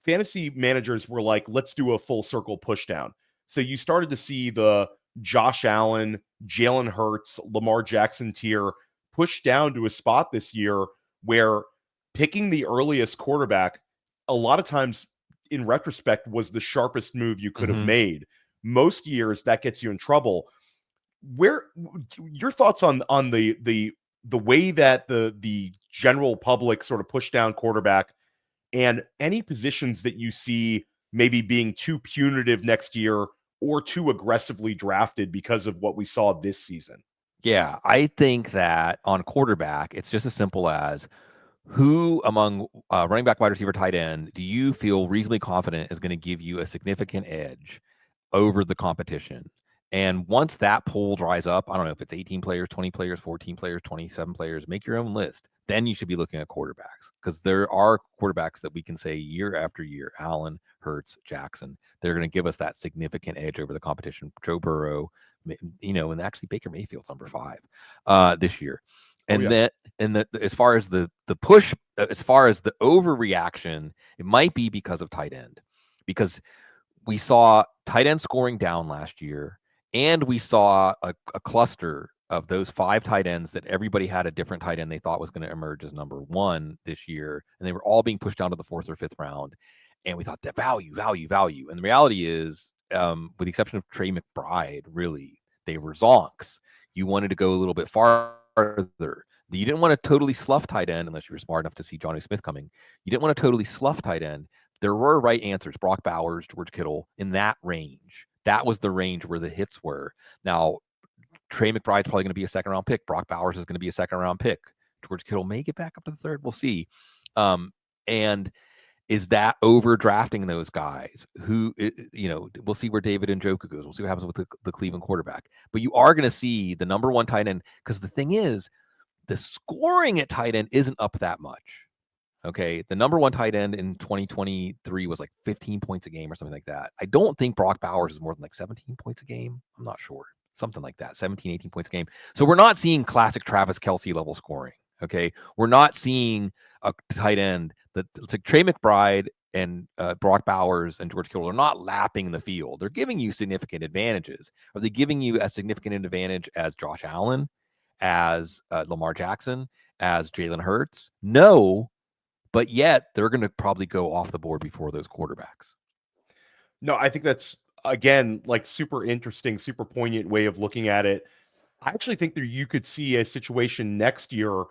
fantasy managers were like, let's do a full circle pushdown. So you started to see the Josh Allen, Jalen Hurts, Lamar Jackson tier push down to a spot this year where picking the earliest quarterback, a lot of times in retrospect, was the sharpest move you could have made. Most years that gets you in trouble. Where your thoughts on the way that the general public sort of push down quarterback, and any positions that you see maybe being too punitive next year or too aggressively drafted because of what we saw this season? Yeah, I think that on quarterback, it's just as simple as who among running back, wide receiver, tight end do you feel reasonably confident is going to give you a significant edge over the competition? And once that pool dries up, I don't know if it's 18 players, 20 players, 14 players, 27 players, make your own list. Then you should be looking at quarterbacks, because there are quarterbacks that we can say year after year, Allen, Hurts, Jackson, they're going to give us that significant edge over the competition. Joe Burrow, and actually Baker Mayfield's number 5 this year. And as far as the push, as far as the overreaction, it might be because of tight end, because we saw tight end scoring down last year, and we saw a cluster of those 5 tight ends that everybody had a different tight end they thought was going to emerge as number 1 this year, and they were all being pushed down to the 4th or 5th round. And we thought that value. And the reality is, with the exception of Trey McBride, really, they were zonks. You wanted to go a little bit farther. You didn't want to totally slough tight end unless you were smart enough to see Johnny Smith coming. You didn't want to totally slough tight end. There were right answers: Brock Bowers, George Kittle, in that range. That was the range where the hits were. Now, Trey McBride's probably going to be a 2nd-round pick. Brock Bowers is going to be a 2nd-round pick. George Kittle may get back up to the 3rd. We'll see. And is that overdrafting those guys? We'll see where David Njoku goes. We'll see what happens with the Cleveland quarterback. But you are going to see the number 1 tight end, because the thing is, the scoring at tight end isn't up that much. Okay, the number 1 tight end in 2023 was like 15 points a game or something like that. I don't think Brock Bowers is more than like 17 points a game. I'm not sure. Something like that, 17, 18 points a game. So we're not seeing classic Travis Kelce level scoring. Okay, we're not seeing a tight end that, like Trey McBride and Brock Bowers and George Kittle, are not lapping the field. They're giving you significant advantages. Are they giving you as significant an advantage as Josh Allen, as Lamar Jackson, as Jalen Hurts? No. But yet they're going to probably go off the board before those quarterbacks. No, I think that's, again, like super interesting, super poignant way of looking at it. I actually think that you could see a situation next year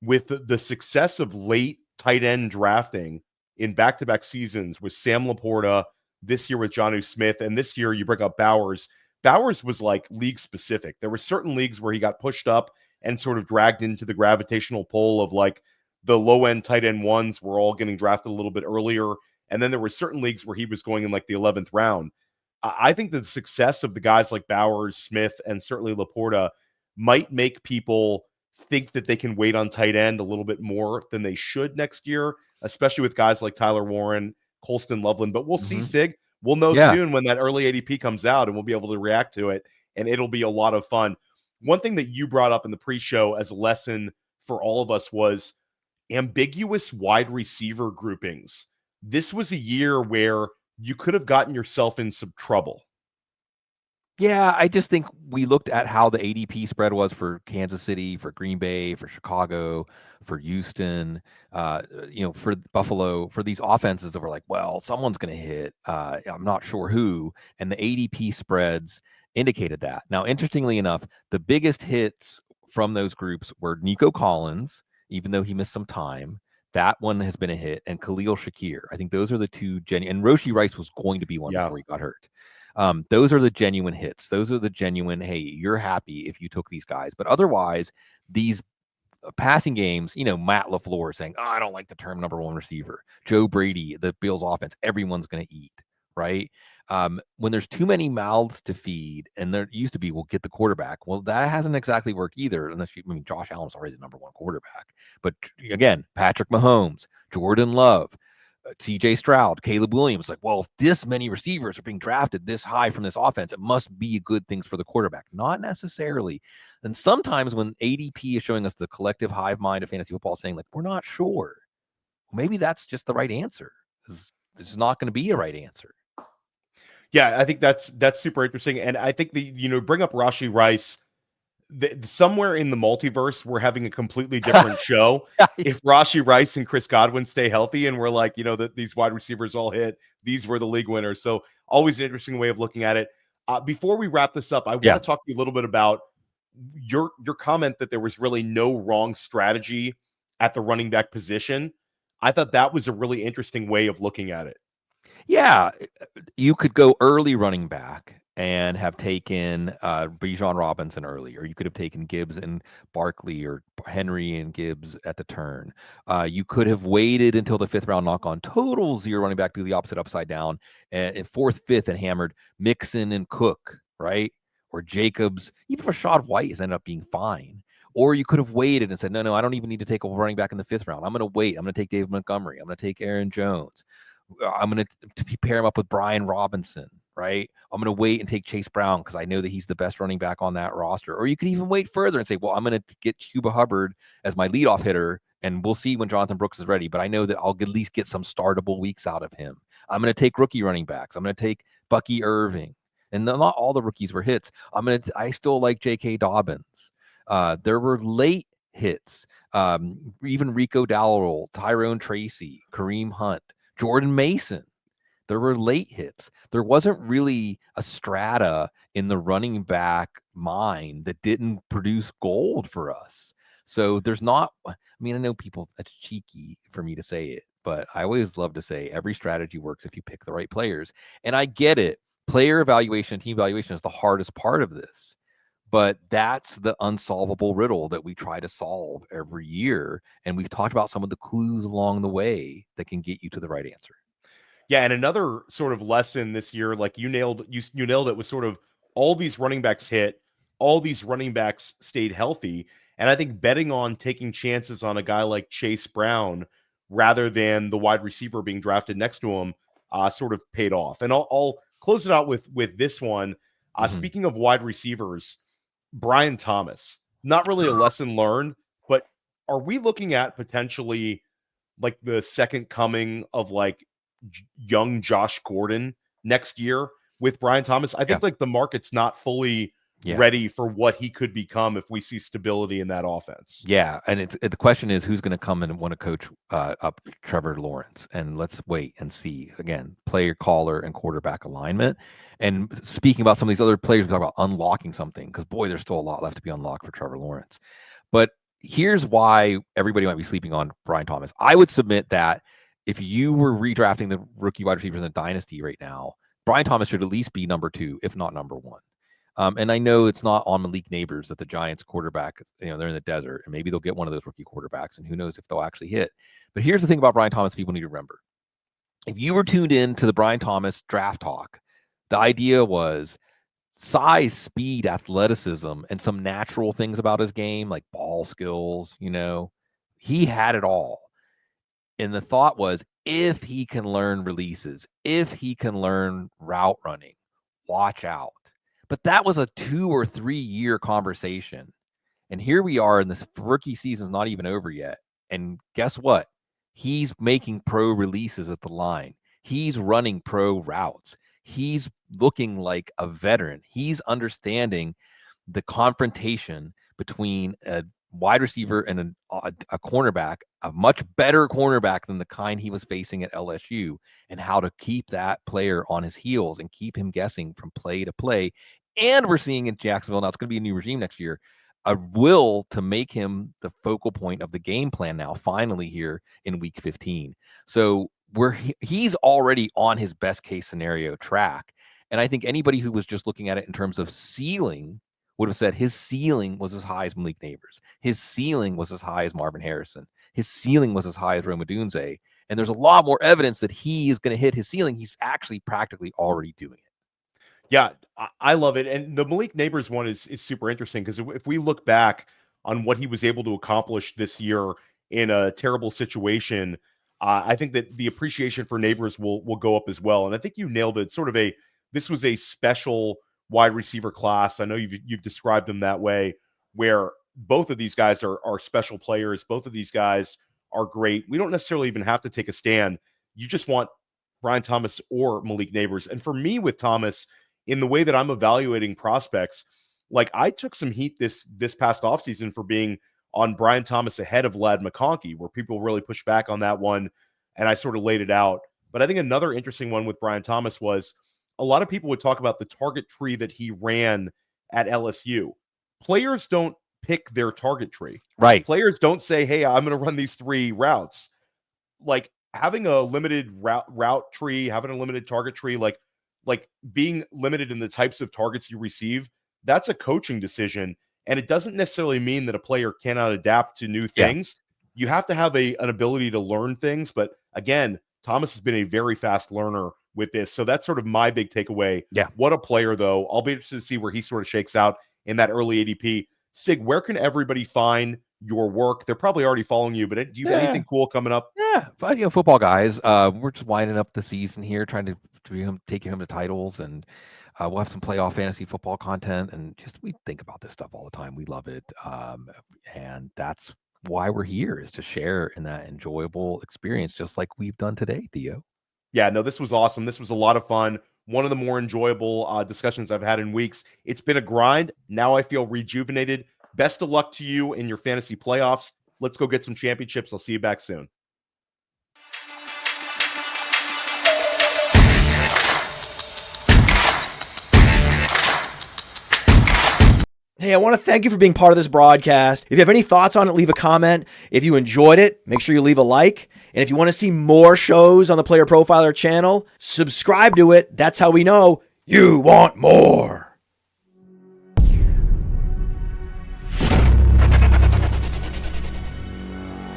with the success of late tight end drafting in back-to-back seasons with Sam Laporta, this year with Jonnu Smith, and this year you bring up Bowers. Bowers was like league specific. There were certain leagues where he got pushed up and sort of dragged into the gravitational pull of like the low-end tight end ones were all getting drafted a little bit earlier. And then there were certain leagues where he was going in like the 11th round. I think that the success of the guys like Bowers, Smith, and certainly Laporta might make people think that they can wait on tight end a little bit more than they should next year, especially with guys like Tyler Warren, Colston Loveland. But we'll see, Sig. We'll know soon when that early ADP comes out, and we'll be able to react to it, and it'll be a lot of fun. one thing that you brought up in the pre-show as a lesson for all of us was ambiguous wide receiver groupings. This was a year where you could have gotten yourself in some trouble. Yeah, I just think we looked at how the ADP spread was for Kansas City, for Green Bay, for Chicago, for Houston, for Buffalo, for these offenses that were like, well, someone's going to hit. I'm not sure who. And the ADP spreads indicated that. Now, interestingly enough, the biggest hits from those groups were Nico Collins, even though he missed some time. That one has been a hit. And Khalil Shakir. I think those are the two genuine. And Roshy Rice was going to be one before he got hurt. Those are the genuine hits. Those are the genuine, hey, you're happy if you took these guys. But otherwise, these passing games, Matt LaFleur saying, I don't like the term number one receiver. Joe Brady, the Bills offense, everyone's going to eat, right? When there's too many mouths to feed, and there used to be, we'll get the quarterback. Well, that hasn't exactly worked either. Josh Allen's already the number one quarterback. But again, Patrick Mahomes, Jordan Love, TJ Stroud, Caleb Williams, like, well, if this many receivers are being drafted this high from this offense, it must be good things for the quarterback. Not necessarily. And sometimes when ADP is showing us the collective hive mind of fantasy football saying, like, we're not sure, maybe that's just the right answer. There's not going to be a right answer. Yeah, I think that's super interesting. And I think bring up Roshy Rice. Somewhere in the multiverse, we're having a completely different show. If Roshy Rice and Chris Godwin stay healthy, and we're like, that these wide receivers all hit, these were the league winners. So always an interesting way of looking at it. Before we wrap this up, I want to talk to you a little bit about your comment that there was really no wrong strategy at the running back position. I thought that was a really interesting way of looking at it. Yeah, you could go early running back and have taken Bijan Robinson early, or you could have taken Gibbs and Barkley, or Henry and Gibbs at the turn. You could have waited until the 5th round knock on total zero running back, do the opposite upside down, and 4th, 5th, and hammered Mixon and Cook, right? Or Jacobs. Even Rashad White has ended up being fine. Or you could have waited and said, no, I don't even need to take a running back in the 5th round. I'm going to wait. I'm going to take David Montgomery. I'm going to take Aaron Jones. I'm going to pair him up with Brian Robinson, right? I'm going to wait and take Chase Brown because I know that he's the best running back on that roster. Or you could even wait further and say, well, I'm going to get Chuba Hubbard as my leadoff hitter, and we'll see when Jonathan Brooks is ready. But I know that I'll at least get some startable weeks out of him. I'm going to take rookie running backs. I'm going to take Bucky Irving. And not all the rookies were hits. I still like J.K. Dobbins. There were late hits. Even Rico Dowdle, Tyrone Tracy, Kareem Hunt, Jordan Mason. There were late hits. There wasn't really a strata in the running back mind that didn't produce gold for us. So there's not, I know people, that's cheeky for me to say it, but I always love to say every strategy works if you pick the right players. And I get it. Player evaluation, team evaluation is the hardest part of this. But that's the unsolvable riddle that we try to solve every year. And we've talked about some of the clues along the way that can get you to the right answer. Yeah, and another sort of lesson this year, like you nailed it, was sort of all these running backs hit, all these running backs stayed healthy. And I think betting on taking chances on a guy like Chase Brown rather than the wide receiver being drafted next to him sort of paid off. And I'll close it out with this one. Speaking of wide receivers, Brian Thomas, not really a lesson learned, but are we looking at potentially like the second coming of like young Josh Gordon next year with Brian Thomas? I think like the market's not fully ready for what he could become if we see stability in that offense. Yeah, and the question is who's going to come in and want to coach up Trevor Lawrence, and let's wait and see. Again, player caller and quarterback alignment. And speaking about some of these other players, we talk about unlocking something because boy, there's still a lot left to be unlocked for Trevor Lawrence. But here's why everybody might be sleeping on Brian Thomas. I would submit that if you were redrafting the rookie wide receivers in Dynasty right now, Brian Thomas should at least be number 2, if not number 1. And I know it's not on Malik Neighbors that the Giants quarterback, they're in the desert, and maybe they'll get one of those rookie quarterbacks, and who knows if they'll actually hit. But here's the thing about Brian Thomas people need to remember. If you were tuned in to the Brian Thomas draft talk, the idea was size, speed, athleticism, and some natural things about his game, like ball skills, he had it all. And the thought was, if he can learn releases, if he can learn route running, watch out. But that was a 2 or 3 year conversation. And here we are, and this rookie season's not even over yet. And guess what? He's making pro releases at the line. He's running pro routes. He's looking like a veteran. He's understanding the confrontation between a wide receiver and a cornerback, a much better cornerback than the kind he was facing at LSU, and how to keep that player on his heels and keep him guessing from play to play. And we're seeing in Jacksonville, now it's going to be a new regime next year, a will to make him the focal point of the game plan now, finally here in week 15. So he's already on his best case scenario track. And I think anybody who was just looking at it in terms of ceiling would have said his ceiling was as high as Malik Neighbors. His ceiling was as high as Marvin Harrison. His ceiling was as high as Rome Odunze. And there's a lot more evidence that he is going to hit his ceiling. He's actually practically already doing it. Yeah, I love it. And the Malik Neighbors one is super interesting because if we look back on what he was able to accomplish this year in a terrible situation, I think that the appreciation for Neighbors will go up as well. And I think you nailed it. This was a special wide receiver class. I know you've described them that way, where both of these guys are special players. Both of these guys are great. We don't necessarily even have to take a stand. You just want Brian Thomas or Malik Neighbors. And for me with Thomas, in the way that I'm evaluating prospects, like I took some heat this past offseason for being on Brian Thomas ahead of Ladd McConkey, where people really pushed back on that one, and I sort of laid it out. But I think another interesting one with Brian Thomas was a lot of people would talk about the target tree that he ran at LSU. Players don't pick their target tree. Right. Players don't say, hey, I'm going to run these 3 routes. Like having a limited route tree, having a limited target tree, like being limited in the types of targets you receive, that's a coaching decision. And it doesn't necessarily mean that a player cannot adapt to new things. You have to have an ability to learn things. But again, Thomas has been a very fast learner with this. So that's sort of my big takeaway. Yeah. What a player, though. I'll be interested to see where he sort of shakes out in that early ADP. Sig, where can everybody find your work? They're probably already following you, but do you have anything cool coming up? Yeah, but football guys, we're just winding up the season here, trying to take you home to titles, and we'll have some playoff fantasy football content, and we think about this stuff all the time. We love it, and that's why we're here, is to share in that enjoyable experience, just like we've done today, Theo. Yeah, no, this was awesome. This was a lot of fun. One of the more enjoyable discussions I've had in weeks. It's been a grind. Now I feel rejuvenated. Best of luck to you in your fantasy playoffs. Let's go get some championships. I'll see you back soon. Hey, I want to thank you for being part of this broadcast. If you have any thoughts on it, leave a comment. If you enjoyed it, make sure you leave a like. And if you want to see more shows on the Player Profiler channel, subscribe to it. That's how we know you want more.